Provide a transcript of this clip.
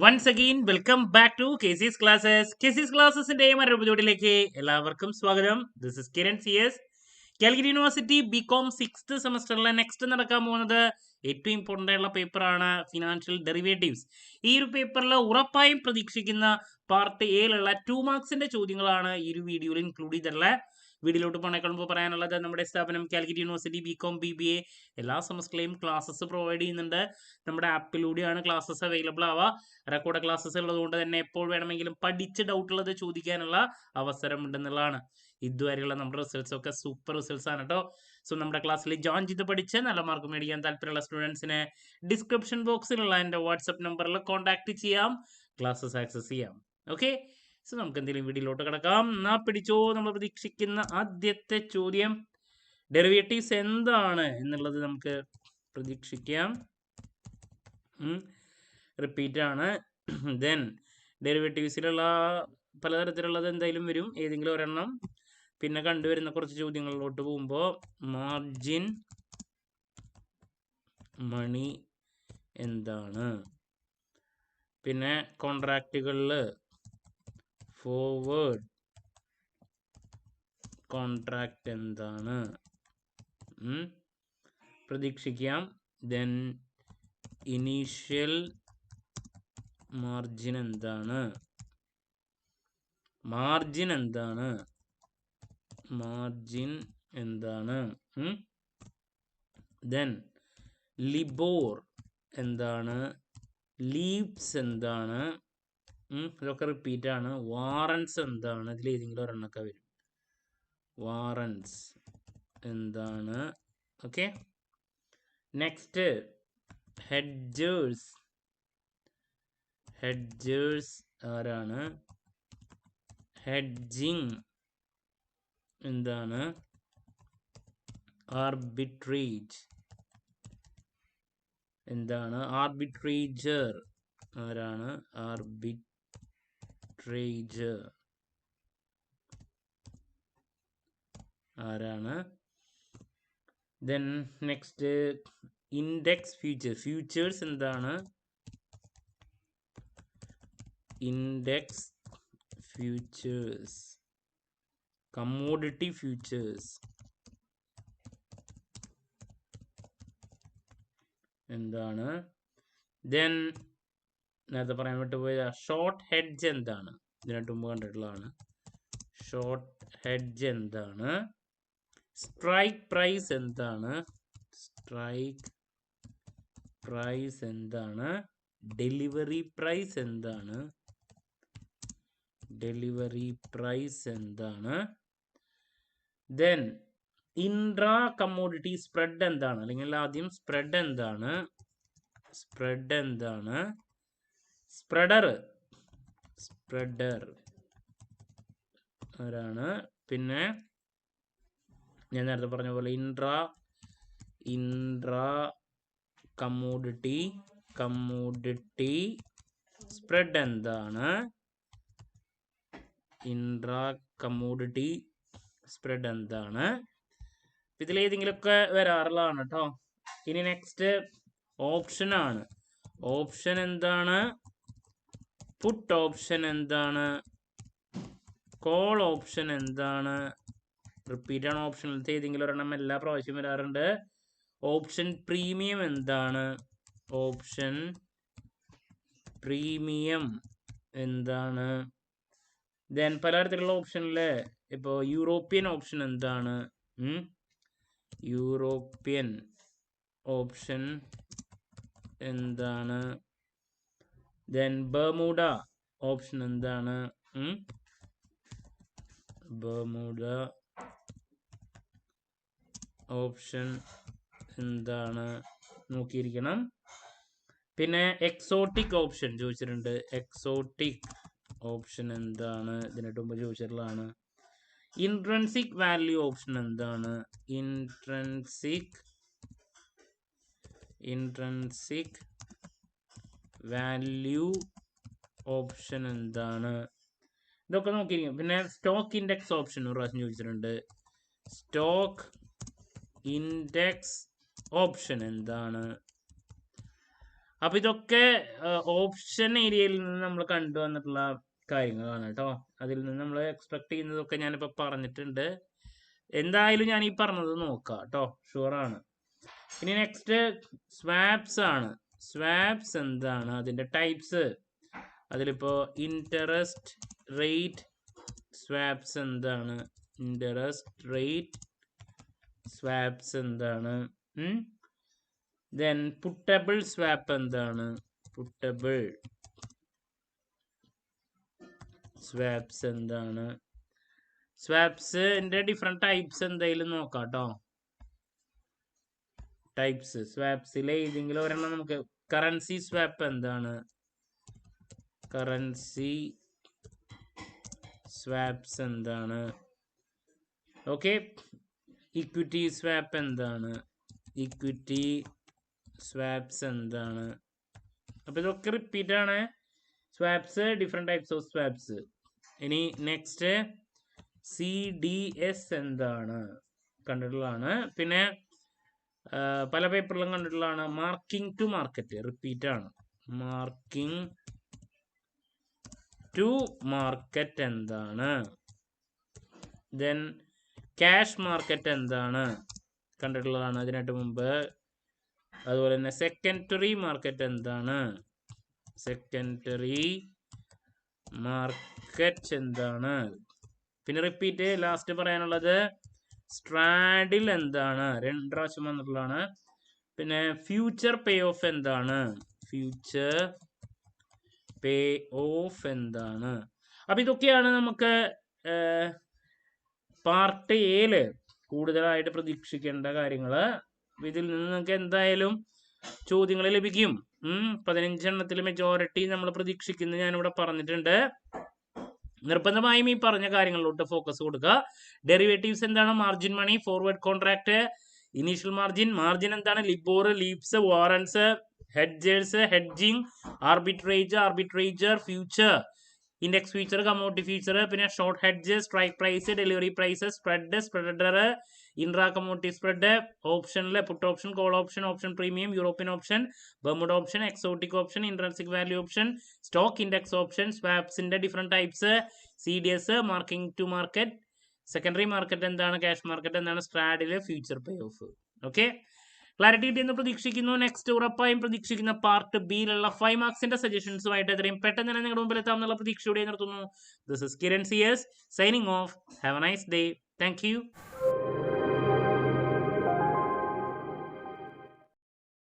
Once again welcome back to KC's classes. KC's ക്ലാസ്സസിന്റെ മറ്റൊരു എപ്പിസോഡിലേക്ക് എല്ലാവർക്കും സ്വാഗതം. This is Kiran CS. Calicut university BCom 6th സെമസ്റ്ററിലെ നെക്സ്റ്റ് നടക്കാൻ പോകുന്നത് ഏറ്റവും ഇമ്പോർട്ടൻ്റ് ആയിട്ടുള്ള പേപ്പറാണ് ഫിനാൻഷ്യൽ ഡെറിവേറ്റീവ്സ്. ഈ ഒരു പേപ്പറിൽ ഉറപ്പായും പ്രതീക്ഷിക്കുന്ന പാർട്ട് എയിലുള്ള 2 മാർക്സിന്റെ ചോദ്യങ്ങളാണ് ഈ ഒരു വീഡിയോയിൽ ഇൻക്ലൂഡ് ചെയ്തിട്ടുള്ളത്. വീഡിയോയിലോട്ട് പോണേക്കാൾ മുമ്പ് പറയാനുള്ളത് നമ്മുടെ സ്ഥാപനം കാലിക്കറ്റ് യൂണിവേഴ്സിറ്റി ബികോം BBA എല്ലാ സെമസ്റ്ററിലെയും ക്ലാസ്സസ് പ്രൊവൈഡ് ചെയ്യുന്നുണ്ട്. നമ്മുടെ ആപ്പിലൂടെയാണ് ക്ലാസ്സസ് അവൈലബിൾ ആവുക. റെക്കോർഡ് ക്ലാസ്സസ് ഉള്ളതുകൊണ്ട് തന്നെ എപ്പോൾ വേണമെങ്കിലും പഠിച്ച് ഡൗട്ട് ഉള്ളത് ചോദിക്കാനുള്ള അവസരം ഉണ്ടെന്നുള്ളതാണ്. ഇതുവരെയുള്ള നമ്മുടെ റിസൾട്ട്സ് ഒക്കെ സൂപ്പർ റിസൾട്ട്സ് ആണ് കേട്ടോ. സോ നമ്മുടെ ക്ലാസ്സിൽ ജോയിൻ ചെയ്ത് പഠിച്ച് നല്ല മാർക്ക് മേടിക്കാൻ താല്പര്യമുള്ള സ്റ്റുഡൻസിനെ ഡിസ്ക്രിപ്ഷൻ ബോക്സിലുള്ള എൻ്റെ വാട്സപ്പ് നമ്പറിൽ കോൺടാക്ട് ചെയ്യാം, ക്ലാസ്സസ് ആക്സസ് ചെയ്യാം. ഓക്കെ, സോ നമുക്ക് എന്തെങ്കിലും വീഡിയോയിലോട്ട് കിടക്കാം. എന്നാ പിടിച്ചോ, നമ്മൾ പ്രതീക്ഷിക്കുന്ന ആദ്യത്തെ ചോദ്യം ഡെറിവേറ്റീവ്സ് എന്താണ് എന്നുള്ളത് നമുക്ക് പ്രതീക്ഷിക്കാം. റിപ്പീറ്റ് ആണ്. ദെൻ ഡെറിവേറ്റീവ്സിലുള്ള പലതരത്തിലുള്ളത് എന്തായാലും വരും, ഏതെങ്കിലും ഒരെണ്ണം. പിന്നെ കണ്ടുവരുന്ന കുറച്ച് ചോദ്യങ്ങളിലോട്ട് പോകുമ്പോൾ മാർജിൻ മണി എന്താണ്, പിന്നെ കോൺട്രാക്റ്റുകളിൽ ഫോർവേഡ് കോൺട്രാക്റ്റ് എന്താണ് പ്രതീക്ഷിക്കാം. ദെൻ ഇനീഷ്യൽ മാർജിൻ എന്താണ്, മാർജിൻ എന്താണ്, മാർജിൻ എന്താണ്. ദെൻ ലിബോർ എന്താണ്, ലീപ്സ് എന്താണ്, ഇതൊക്കെ റിപ്പീറ്റ് ആണ്. വാറൻസ് എന്താണ്, ഇതിൽ ഏതെങ്കിലും ഒരെണ്ണമൊക്കെ വരും. വാറൻസ് എന്താണ്. Okay, next hedgers. ഹെഡ്ജേഴ്സ് ആരാണ്, ഹെഡ്ജിങ് എന്താണ്, ആർബിട്രേജ് എന്താണ്, ആർബിട്രേജർ ആരാണ്, ആർബിട്രേജർ ആരാണ്. Then next index future, futures എന്താണ്, ഇൻഡെക്സ് ഫ്യൂച്ചേഴ്സ്, കമ്മോഡിറ്റി ഫ്യൂച്ചേഴ്സ് എന്താണ്. ദെൻ നേരത്തെ പറയാൻ വിട്ടുപോയ ഷോർട്ട് ഹെഡ്ജ് എന്താണ്, ഇതിനായിട്ട് മുമ്പ് കണ്ടിട്ടുള്ളതാണ്. ഷോർട്ട് ഹെഡ്ജ് എന്താണ്. സ്ട്രൈക്ക് പ്രൈസ് എന്താണ്, സ്ട്രൈക്ക് പ്രൈസ് എന്താണ്. ഡെലിവറി പ്രൈസ് എന്താണ്, ഡെലിവറി പ്രൈസ് എന്താണ്. ദെൻ ഇൻട്രാ കമ്മോഡിറ്റി സ്പ്രെഡ് എന്താണ്, അല്ലെങ്കിൽ ആദ്യം സ്പ്രെഡ് എന്താണ്, സ്പ്രെഡ് എന്താണ്. സ്പ്രെഡർ, സ്പ്രെഡർ ആരാണ്. പിന്നെ ഞാൻ നേരത്തെ പറഞ്ഞ പോലെ ഇൻട്രാ കമ്മോഡിറ്റി സ്പ്രെഡ് എന്താണ്, ഇൻട്രാ കമ്മോഡിറ്റി സ്പ്രെഡ് എന്താണ്. ഇതിലേതെങ്കിലുമൊക്കെ വരാറുള്ളതാണ് കേട്ടോ. ഇനി നെക്സ്റ്റ് ഓപ്ഷൻ ആണ്. ഓപ്ഷൻ എന്താണ്, പുട്ട് ഓപ്ഷൻ എന്താണ്, കോൾ ഓപ്ഷൻ എന്താണ്. റിപ്പീറ്റ് ആണ് ഓപ്ഷനിലത്തെ ഏതെങ്കിലും ഒരെണ്ണം എല്ലാ പ്രാവശ്യം വരാറുണ്ട്. ഓപ്ഷൻ പ്രീമിയം എന്താണ്, ഓപ്ഷൻ പ്രീമിയം എന്താണ്. ദെൻ പലതരത്തിലുള്ള ഓപ്ഷനില് ഇപ്പോൾ യൂറോപ്യൻ ഓപ്ഷൻ എന്താണ്, യൂറോപ്യൻ ഓപ്ഷൻ എന്താണ്. ദെൻ ബർമുഡ ഓപ്ഷൻ എന്താണ്, ബർമുഡ ഓപ്ഷൻ എന്താണ് നോക്കിയിരിക്കണം. പിന്നെ എക്സോട്ടിക് ഓപ്ഷൻ ചോദിച്ചിട്ടുണ്ട്, എക്സോട്ടിക് ഓപ്ഷൻ എന്താണ്, ഇതിനായിട്ട് മുമ്പ് ചോദിച്ചിട്ടുള്ളതാണ്. ഇൻട്രൻസിക് വാല്യൂ ഓപ്ഷൻ എന്താണ്, ഇൻട്രൻസിക് വാല്യൂ ഓപ്ഷൻ എന്താണ്. ഇതൊക്കെ നോക്കിയിരിക്കും. പിന്നെ സ്റ്റോക്ക് ഇൻഡെക്സ് ഓപ്ഷൻ ഒരു പ്രാവശ്യം ചോദിച്ചിട്ടുണ്ട്. സ്റ്റോക്ക് ഇൻഡെക്സ് ഓപ്ഷൻ എന്താണ്. അപ്പൊ ഇതൊക്കെ ഓപ്ഷൻ ഏരിയയിൽ നിന്ന് നമ്മൾ കണ്ടുവന്നിട്ടുള്ള കാര്യങ്ങളാണ് കേട്ടോ. അതിൽ നിന്ന് നമ്മൾ എക്സ്പെക്ട് ചെയ്യുന്നതൊക്കെ ഞാനിപ്പോ പറഞ്ഞിട്ടുണ്ട്. എന്തായാലും ഞാൻ ഈ പറഞ്ഞത് നോക്കാം കേട്ടോ, ഷുവറാണ്. ഇനി നെക്സ്റ്റ് സ്വാപ്സ് ആണ്. സ്വാപ്സ് എന്താണ്, അതിന്റെ ടൈപ്സ്. അതിലിപ്പോ ഇൻട്രസ്റ്റ് റേറ്റ് സ്വാപ്സ് എന്താണ്, ഇൻട്രസ്റ്റ് റേറ്റ് സ്വാപ്സ് എന്താണ്, ദെൻ പുട്ടബിൾ സ്വാപ്പ് എന്താണ്, പുട്ടബിൾ സ്വാപ്സ് എന്താണ്, സ്വാപ്സിന്റെ ഡിഫറെന്റ് ടൈപ്സ് എന്തായാലും നോക്കാം കേട്ടോ. ടൈപ്സ് സ്വാപ്സിലെ ഏതെങ്കിലും ഒരെണ്ണം നമുക്ക്. കറൻസി സ്വാപ്പ് എന്താണ്, കറൻസി സ്വാപ്സ് എന്താണ്, ഓക്കെ. ഇക്വിറ്റി സ്വാപ്പ് എന്താണ്, ഇക്വിറ്റി സ്വാപ്സ് എന്താണ്. അപ്പൊ ഇതൊക്കെ റിപ്പീറ്റ് ആണ്. Swaps, different types of swaps. ഇനി നെക്സ്റ്റ് CDS എന്താണ്, കണ്ടിട്ടുള്ളതാണ്. പിന്നെ പല പേപ്പറിലും കണ്ടിട്ടുള്ളതാണ്. മാർക്കിംഗ് ടു മാർക്കറ്റ്, റിപ്പീറ്റ് ആണ്. മാർക്കിംഗ് ടു മാർക്കറ്റ് എന്താണ്. ദെൻ ക്യാഷ് മാർക്കറ്റ് എന്താണ്, കണ്ടിട്ടുള്ളതാണ് അതിനായിട്ട് മുമ്പ്. അതുപോലെ തന്നെ സെക്കൻഡറി മാർക്കറ്റ് എന്താണ്, സെക്കൻഡറി മാർക്കറ്റ് എന്താണ്. പിന്നെ റിപ്പീറ്റ് ലാസ്റ്റ് പറയാനുള്ളത് സ്ട്രാഡിൽ എന്താണ്, 2 പ്രാവശ്യം വന്നിട്ടുള്ളതാണ്. പിന്നെ ഫ്യൂച്ചർ പേ ഓഫ് എന്താണ്, ഫ്യൂച്ചർ പേ ഓഫ് എന്താണ്. അപ്പൊ ഇതൊക്കെയാണ് നമുക്ക് പാർട്ട് എയില് കൂടുതലായിട്ട് പ്രതീക്ഷിക്കേണ്ട കാര്യങ്ങള്. ഇതിൽ നിന്ന് നിങ്ങൾക്ക് എന്തായാലും ചോദ്യങ്ങൾ ലഭിക്കും. 15 എണ്ണത്തിൽ മെജോറിറ്റി നമ്മൾ പ്രതീക്ഷിക്കുന്നത് ഞാനിവിടെ പറഞ്ഞിട്ടുണ്ട്. നിർബന്ധമായും ഈ പറഞ്ഞ കാര്യങ്ങളിലോട്ട് ഫോക്കസ് കൊടുക്കുക. ഡെറിവേറ്റീവ്സ് എന്താണ്, margin money, forward contract, initial margin, margin എന്താണ്, LIBOR, LEAPS, warrants, hedgers, hedging, arbitrager, future, index future, commodity future, പിന്നെ short hedge, strike price, delivery price, spread, spreader, intra commodity spread, ഓപ്ഷനിലെ put option, call option, option premium, European option, Bermuda option, exotic option, intrinsic value option, stock index option, സ്വാപ്സിന്റെ different types, CDS, marking to market, secondary market എന്താണ്, cash market എന്താണ്, സ്ട്രാഡിലെ future pay off. Okay, clarity കിട്ടിയെന്ന് പ്രതീക്ഷിക്കുന്നു. Next ഉറപ്പായും പ്രതീക്ഷിക്കുന്ന part ബിയിലുള്ള 5 മാർക്സിന്റെ സജഷൻസുമായിട്ട് എത്രയും പെട്ടെന്ന് തന്നെ നിങ്ങളുടെ മുമ്പിൽ എത്താമെന്നുള്ള പ്രതീക്ഷയോടെ നിർത്തുന്നു. This is Kiran CS signing off. Have a nice day. Thank U.